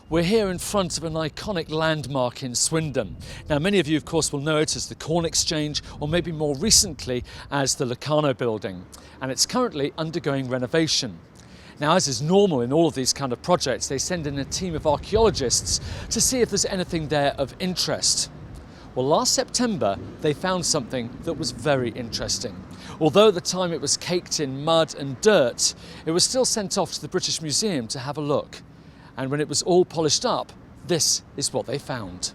We're here in front of an iconic landmark in Swindon. Now, many of you, of course, will know it as the Corn Exchange, or maybe more recently as the Locarno building, and it's currently undergoing renovation. Now, as is normal in all of these kind of projects, they send in a team of archaeologists to see if there's anything there of interest. Well, last September, they found something that was very interesting. Although at the time it was caked in mud and dirt, it was still sent off to the British Museum to have a look. And when it was all polished up, this is what they found.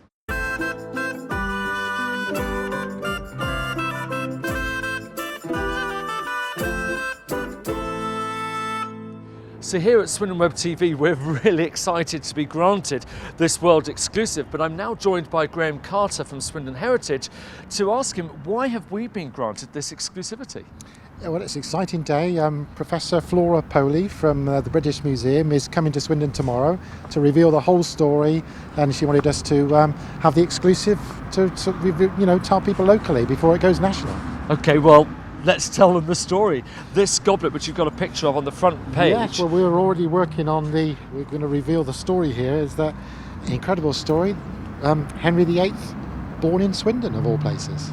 So here at SwindonWeb TV, we're really excited to be granted this world exclusive, but I'm now joined by Graham Carter from Swindon Heritage to ask him, why have we been granted this exclusivity? Yeah, well, it's an exciting day. Professor Flora Poley from the British Museum is coming to Swindon tomorrow to reveal the whole story, and she wanted us to have the exclusive to tell people locally before it goes national. Okay, well, let's tell them the story. This goblet, which you've got a picture of on the front page. Yes, well, we're already working on we're going to reveal the story here, is that incredible story. Henry VIII, born in Swindon, of all places.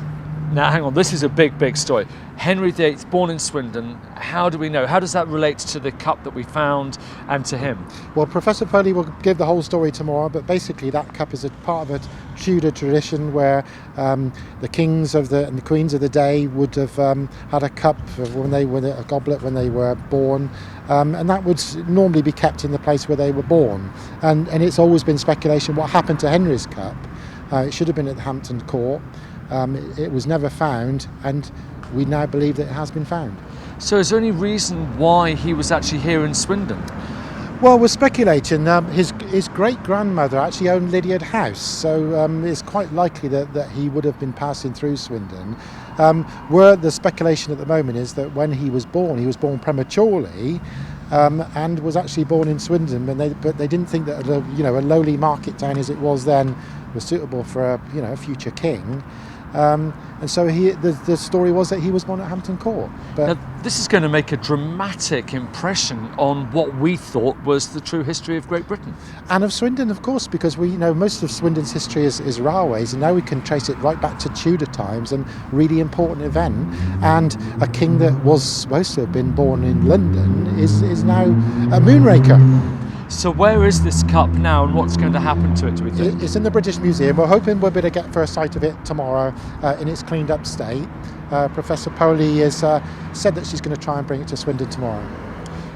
Now, hang on, this is a big story. Henry VIII, born in Swindon. How do we know? How does that relate to the cup that we found and to him? Well, Professor Poley will give the whole story tomorrow, but basically that cup is a part of a Tudor tradition where the kings and the queens of the day would have had a cup a goblet when they were born, and that would normally be kept in the place where they were born. And it's always been speculation what happened to Henry's cup. It should have been at the Hampton Court. It was never found, and we now believe that it has been found. So is there any reason why he was actually here in Swindon? Well, we're speculating. His great-grandmother actually owned Lydiard House, so it's quite likely that he would have been passing through Swindon. Where the speculation at the moment is that when he was born prematurely, and was actually born in Swindon, but they didn't think that a lowly market town as it was then was suitable for a future king. And so the story was that he was born at Hampton Court. But now, this is going to make a dramatic impression on what we thought was the true history of Great Britain. And of Swindon, of course, because we most of Swindon's history is railways, and now we can trace it right back to Tudor times, and really important event. And a king that was supposed to have been born in London is now a Moonraker. So where is this cup now, and what's going to happen to it, do we think? It's in the British Museum. We're hoping we'll be able to get first sight of it tomorrow in its cleaned up state. Professor Poley has said that she's going to try and bring it to Swindon tomorrow.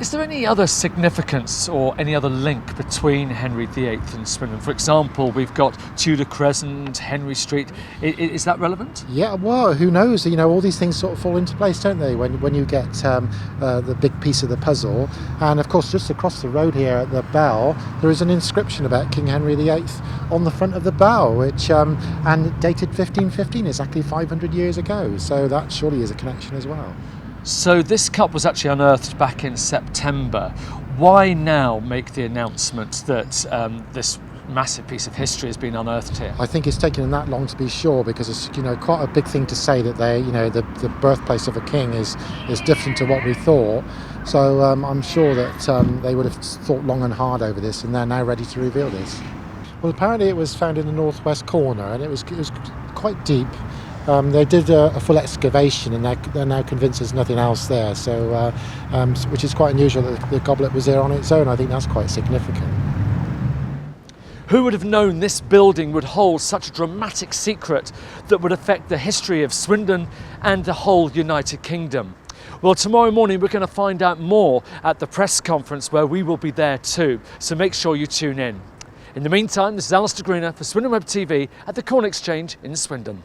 Is there any other significance or any other link between Henry VIII and Swindon? For example, we've got Tudor Crescent, Henry Street. Is that relevant? Yeah, well, who knows? All these things sort of fall into place, don't they, when you get the big piece of the puzzle. And of course, just across the road here at the bell, there is an inscription about King Henry VIII on the front of the bell, which and dated 1515, exactly 500 years ago. So that surely is a connection as well. So this cup was actually unearthed back in September. Why now make the announcement that this massive piece of history has been unearthed here? I think it's taken them that long to be sure, because it's quite a big thing to say that the birthplace of a king is different to what we thought. So I'm sure that they would have thought long and hard over this, and they're now ready to reveal this. Well, apparently it was found in the northwest corner, and it was quite deep. They did a full excavation, and they're now convinced there's nothing else there. So, which is quite unusual that the goblet was there on its own. I think that's quite significant. Who would have known this building would hold such a dramatic secret that would affect the history of Swindon and the whole United Kingdom? Well, tomorrow morning we're going to find out more at the press conference, where we will be there too. So make sure you tune in. In the meantime, this is Alistair Greener for SwindonWeb TV at the Corn Exchange in Swindon.